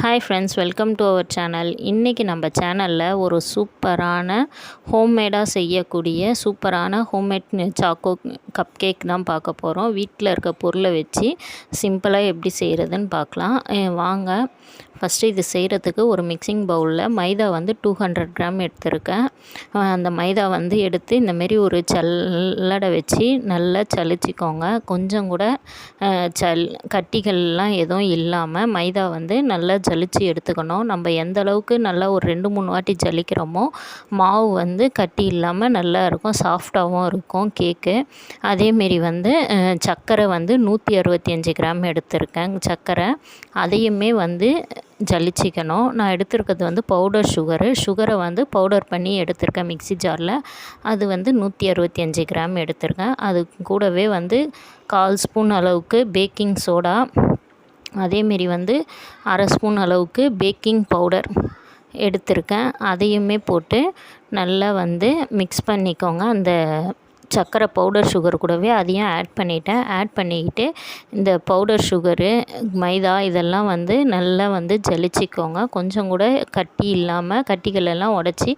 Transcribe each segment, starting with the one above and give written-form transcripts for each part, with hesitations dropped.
Hi friends, welcome to our channel. இன்றைக்கி நம்ம சேனலில் ஒரு சூப்பரான ஹோம்மேடாக செய்யக்கூடிய சூப்பரான ஹோம்மேட் சாக்கோ கப் கேக் தான் பார்க்க போகிறோம். வீட்டில் இருக்க பொருளை வச்சு சிம்பிளாக எப்படி செய்கிறதுன்னு பார்க்கலாம் வாங்க. ஃபஸ்ட்டு இது செய்கிறதுக்கு ஒரு மிக்சிங் பவுலில் மைதா வந்து 200 கிராம் எடுத்திருக்கேன். அந்த மைதா வந்து எடுத்து இந்தமாரி ஒரு சல்லடை வச்சு நல்லா சலிச்சிக்கோங்க. கொஞ்சம் கூட கட்டிகள்லாம் எதுவும் இல்லாமல் மைதா வந்து நல்லா ஜலிச்சு எடுத்துக்கணும். நம்ம எந்த அளவுக்கு நல்லா ஒரு 2-3 வாட்டி ஜலிக்கிறோமோ மாவு வந்து கட்டி இல்லாமல் நல்லா இருக்கும், சாஃப்டாகவும் இருக்கும் கேக்கு. அதேமாரி வந்து சர்க்கரை வந்து 165 கிராம் எடுத்திருக்கேன். சர்க்கரை அதையுமே வந்து ஜலிச்சிக்கணும். நான் எடுத்துருக்கிறது வந்து பவுடர் சுகரை வந்து பவுடர் பண்ணி எடுத்திருக்கேன் மிக்ஸி ஜாரில். அது வந்து 165 கிராம் எடுத்திருக்கேன். அது கூடவே வந்து 1/4 ஸ்பூன் அளவுக்கு பேக்கிங் சோடா, அதேமாரி வந்து 1/2 ஸ்பூன் அளவுக்கு பேக்கிங் பவுடர் எடுத்திருக்கேன். அதையுமே போட்டு நல்லா வந்து மிக்ஸ் பண்ணிக்கோங்க. அந்த சர்க்கரை பவுடர் சுகர் கூடவே அதையும் ஆட் பண்ணிக்கிட்டு இந்த பவுடர் சுகரு, மைதா இதெல்லாம் வந்து நல்லா வந்து ஜலிச்சிக்கோங்க. கொஞ்சம் கூட கட்டி இல்லாமல் கட்டிகளெல்லாம் உடச்சி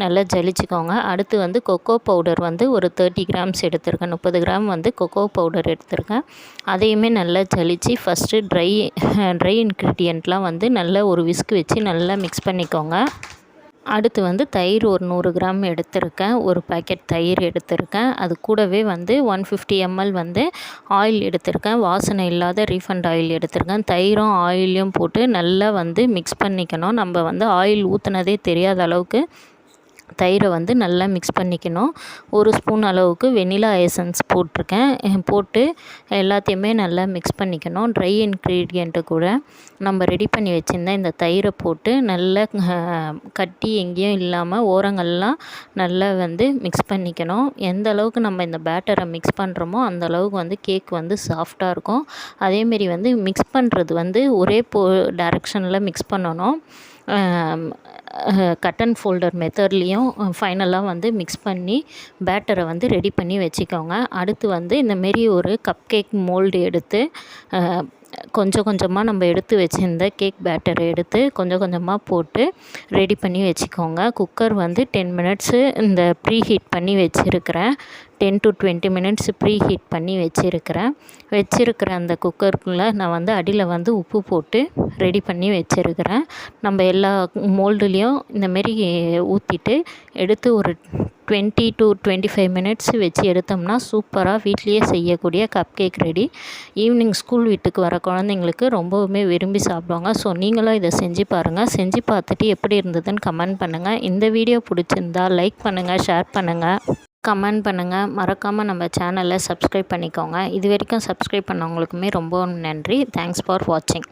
நல்லா ஜலிச்சிக்கோங்க. அடுத்து வந்து கொக்கோ பவுடர் வந்து ஒரு 30 கிராம்ஸ் எடுத்திருக்கேன். 30 கிராம் வந்து கொக்கோ பவுடர் எடுத்திருக்கேன். அதையுமே நல்லா ஜலிச்சு ஃபஸ்ட்டு ட்ரை இன்க்ரீடியண்ட்லாம் வந்து நல்லா ஒரு விஸ்க் வச்சு நல்லா மிக்ஸ் பண்ணிக்கோங்க. அடுத்து வந்து தயிர் ஒரு 100 கிராம் எடுத்திருக்கேன். ஒரு பாக்கெட் தயிர் எடுத்திருக்கேன். அது கூடவே வந்து 150 ml வந்து ஆயில் எடுத்திருக்கேன். வாசனை இல்லாத ரீஃபண்ட் ஆயில் எடுத்திருக்கேன். தயிரும் ஆயிலையும் போட்டு நல்லா வந்து மிக்ஸ் பண்ணிக்கணும். நம்ம வந்து ஆயில் ஊற்றுனதே தெரியாத அளவுக்கு தயிரை வந்து நல்லா மிக்ஸ் பண்ணிக்கணும். 1 ஸ்பூன் அளவுக்கு வெனிலா எசன்ஸ் போட்டிருக்கேன். போட்டு எல்லாத்தையுமே நல்லா மிக்ஸ் பண்ணிக்கணும். ட்ரை இன்க்ரீடியண்ட்டு கூட நம்ம ரெடி பண்ணி வச்சுருந்தா இந்த தயிரை போட்டு நல்லா கட்டி எங்கேயும் இல்லாமல் ஓரங்கள்லாம் நல்லா வந்து மிக்ஸ் பண்ணிக்கணும். எந்த அளவுக்கு நம்ம இந்த பேட்டரை மிக்ஸ் பண்ணுறோமோ அந்த அளவுக்கு வந்து கேக் வந்து சாஃப்டாக இருக்கும். அதேமாரி வந்து மிக்ஸ் பண்ணுறது வந்து ஒரே டைரெக்ஷனில் மிக்ஸ் பண்ணணும். கட் அண்ட் ஃபோல்டர் மெத்தட்லேயும் ஃபைனலாக வந்து மிக்ஸ் பண்ணி பேட்டரை வந்து ரெடி பண்ணி வச்சுக்கோங்க. அடுத்து வந்து இந்தமாரி ஒரு கப் கேக் மோல்டு எடுத்து கொஞ்சம் கொஞ்சமாக நம்ம எடுத்து வச்சுருந்த கேக் பேட்டரை எடுத்து கொஞ்சம் கொஞ்சமாக போட்டு ரெடி பண்ணி வச்சுக்கோங்க. குக்கர் வந்து 10 மினிட்ஸு இந்த ப்ரீ ஹீட் பண்ணி வச்சுருக்கிறேன். 10 to 20 மினிட்ஸ் ப்ரீ ஹீட் பண்ணி வச்சுருக்கிற அந்த குக்கருக்குள்ளே நான் வந்து அடியில் வந்து உப்பு போட்டு ரெடி பண்ணி வச்சுருக்கிறேன். நம்ம எல்லா மோல்டுலேயும் இந்தமாரி ஊற்றிட்டு எடுத்து ஒரு 20 to 25 மினிட்ஸ் வச்சு எடுத்தோம்னா சூப்பராக வீட்லேயே செய்யக்கூடிய cup cake ready. Evening school வீட்டுக்கு வர குழந்தைங்களுக்கு ரொம்பவுமே விரும்பி சாப்பிடுவாங்க. ஸோ நீங்களும் இதை செஞ்சு பாருங்கள். செஞ்சு பார்த்துட்டு எப்படி இருந்ததுன்னு கமெண்ட் பண்ணுங்கள். இந்த வீடியோ பிடிச்சிருந்தா லைக் பண்ணுங்கள், ஷேர் பண்ணுங்கள், கமெண்ட் பண்ணுங்கள். மறக்காமல் நம்ம சேனலை சப்ஸ்கிரைப் பண்ணிக்கோங்க. இது வரைக்கும் சப்ஸ்கிரைப் பண்ணவங்களுக்குமே ரொம்ப நன்றி. தேங்க்ஸ் ஃபார் வாட்சிங்.